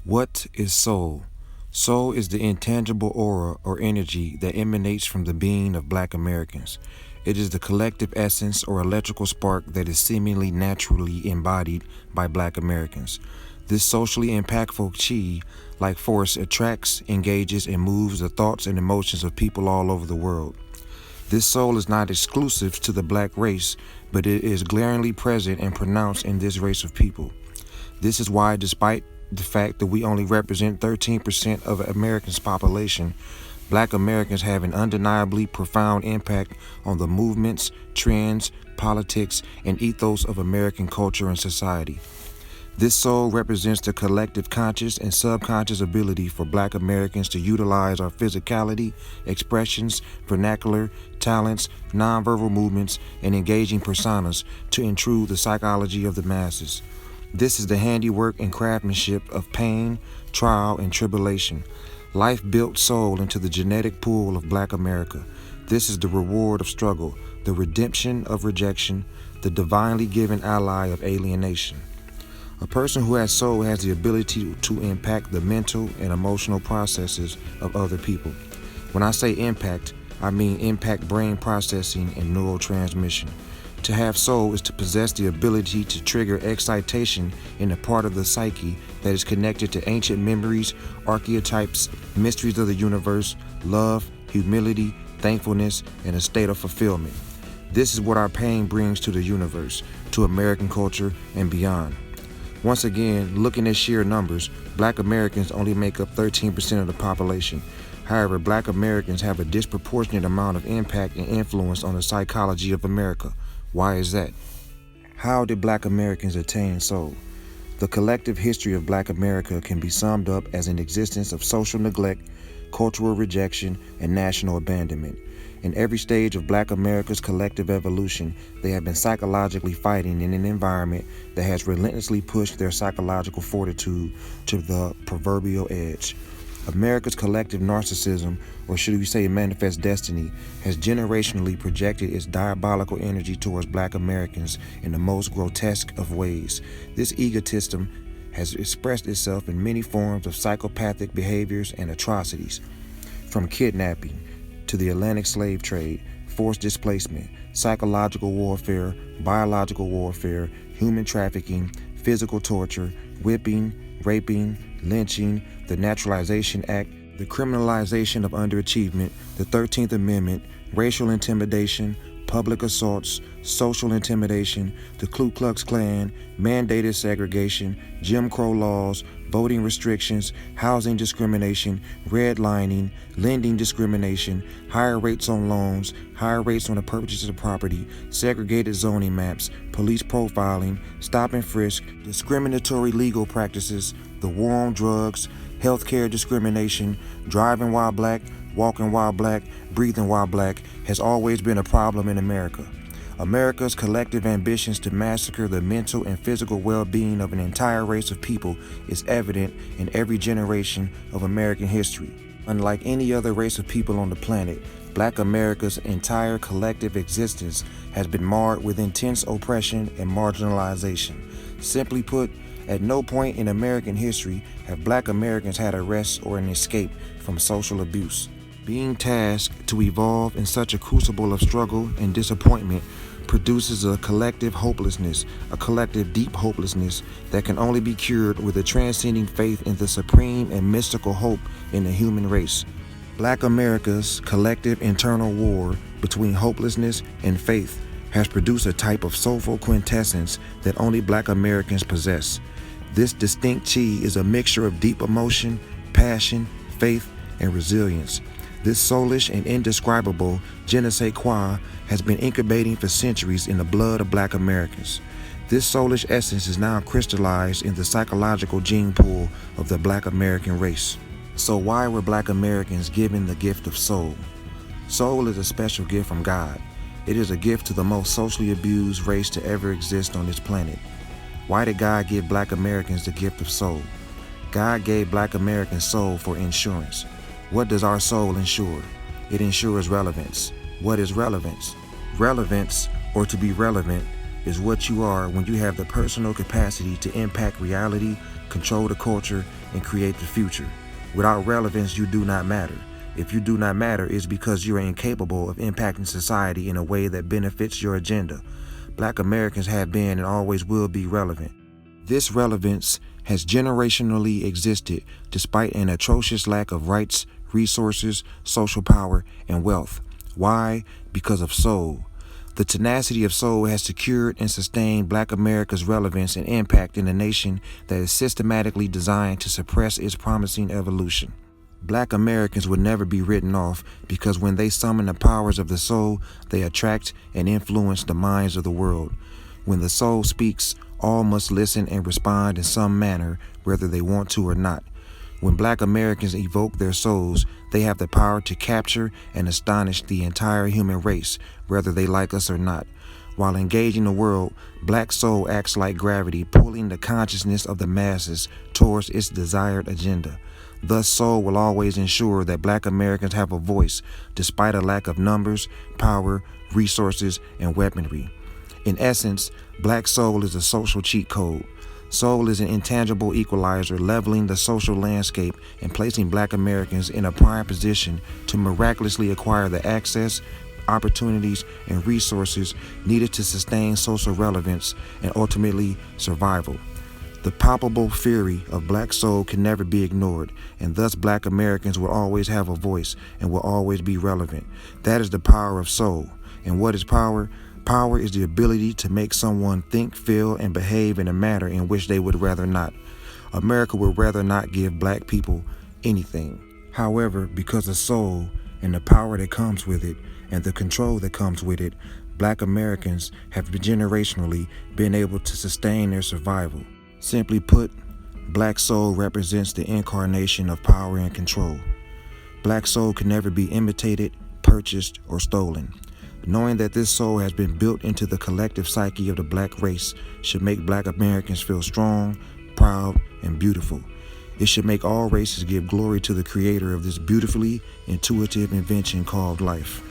What is soul? Soul is the intangible aura or energy that emanates from the being of Black Americans. It is the collective essence or electrical spark that is seemingly naturally embodied by Black Americans. This socially impactful chi-like force attracts, engages, and moves the thoughts and emotions of people all over the world. This soul is not exclusive to the Black race, but it is glaringly present and pronounced in this race of people. This is why, despite the fact that we only represent 13% of Americans' population, Black Americans have an undeniably profound impact on the movements, trends, politics, and ethos of American culture and society. This soul represents the collective conscious and subconscious ability for Black Americans to utilize our physicality, expressions, vernacular, talents, nonverbal movements, and engaging personas to intrude the psychology of the masses. This is the handiwork and craftsmanship of pain, trial, and tribulation. Life built soul into the genetic pool of Black America. This is the reward of struggle, the redemption of rejection, the divinely given ally of alienation. A person who has soul has the ability to impact the mental and emotional processes of other people. When I say impact, I mean impact brain processing and neurotransmission. To have soul is to possess the ability to trigger excitation in a part of the psyche that is connected to ancient memories, archetypes, mysteries of the universe, love, humility, thankfulness, and a state of fulfillment. This is what our pain brings to the universe, to American culture, and beyond. Once again, looking at sheer numbers, Black Americans only make up 13% of the population. However, Black Americans have a disproportionate amount of impact and influence on the psychology of America. Why is that? How did Black Americans attain soul? The collective history of Black America can be summed up as an existence of social neglect, cultural rejection, and national abandonment. In every stage of Black America's collective evolution, they have been psychologically fighting in an environment that has relentlessly pushed their psychological fortitude to the proverbial edge. America's collective narcissism, or should we say manifest destiny, has generationally projected its diabolical energy towards Black Americans in the most grotesque of ways. This egotism has expressed itself in many forms of psychopathic behaviors and atrocities, from kidnapping to the Atlantic slave trade, forced displacement, psychological warfare, biological warfare, human trafficking, physical torture, whipping, raping, lynching, the Naturalization Act, the criminalization of underachievement, the 13th Amendment, racial intimidation, public assaults, social intimidation, the Ku Klux Klan, mandated segregation, Jim Crow laws, voting restrictions, housing discrimination, redlining, lending discrimination, higher rates on loans, higher rates on the purchase of property, segregated zoning maps, police profiling, stop and frisk, discriminatory legal practices, the war on drugs, healthcare discrimination, driving while Black, walking while Black, breathing while Black has always been a problem in America. America's collective ambitions to massacre the mental and physical well-being of an entire race of people is evident in every generation of American history. Unlike any other race of people on the planet, Black America's entire collective existence has been marred with intense oppression and marginalization. Simply put, at no point in American history have Black Americans had a rest or an escape from social abuse. Being tasked to evolve in such a crucible of struggle and disappointment produces a collective hopelessness, a collective deep hopelessness that can only be cured with a transcending faith in the supreme and mystical hope in the human race. Black America's collective internal war between hopelessness and faith has produced a type of soulful quintessence that only Black Americans possess. This distinct chi is a mixture of deep emotion, passion, faith, and resilience. This soulish and indescribable je ne sais quoi has been incubating for centuries in the blood of Black Americans. This soulish essence is now crystallized in the psychological gene pool of the Black American race. So why were Black Americans given the gift of soul? Soul is a special gift from God. It is a gift to the most socially abused race to ever exist on this planet. Why did God give Black Americans the gift of soul? God gave Black Americans soul for insurance. What does our soul ensure? It ensures relevance. What is relevance? Relevance, or to be relevant, is what you are when you have the personal capacity to impact reality, control the culture, and create the future. Without relevance, you do not matter. If you do not matter, it's because you are incapable of impacting society in a way that benefits your agenda. Black Americans have been and always will be relevant. This relevance has generationally existed despite an atrocious lack of rights, resources, social power, and wealth. Why? Because of soul. The tenacity of soul has secured and sustained Black America's relevance and impact in a nation that is systematically designed to suppress its promising evolution. Black Americans would never be written off because when they summon the powers of the soul, they attract and influence the minds of the world. When the soul speaks, all must listen and respond in some manner, whether they want to or not. When Black Americans evoke their souls, they have the power to capture and astonish the entire human race, whether they like us or not. While engaging the world, Black soul acts like gravity, pulling the consciousness of the masses towards its desired agenda. Thus, soul will always ensure that Black Americans have a voice, despite a lack of numbers, power, resources, and weaponry. In essence, Black soul is a social cheat code. Soul is an intangible equalizer, leveling the social landscape and placing Black Americans in a prime position to miraculously acquire the access, opportunities, and resources needed to sustain social relevance and ultimately survival. The palpable fury of Black soul can never be ignored, and thus Black Americans will always have a voice and will always be relevant. That is the power of soul. And what is power? Power is the ability to make someone think, feel, and behave in a manner in which they would rather not. America would rather not give Black people anything. However, because of soul and the power that comes with it and the control that comes with it, Black Americans have generationally been able to sustain their survival. Simply put, Black soul represents the incarnation of power and control. Black soul can never be imitated, purchased, or stolen. Knowing that this soul has been built into the collective psyche of the Black race should make Black Americans feel strong, proud, and beautiful. It should make all races give glory to the creator of this beautifully intuitive invention called life.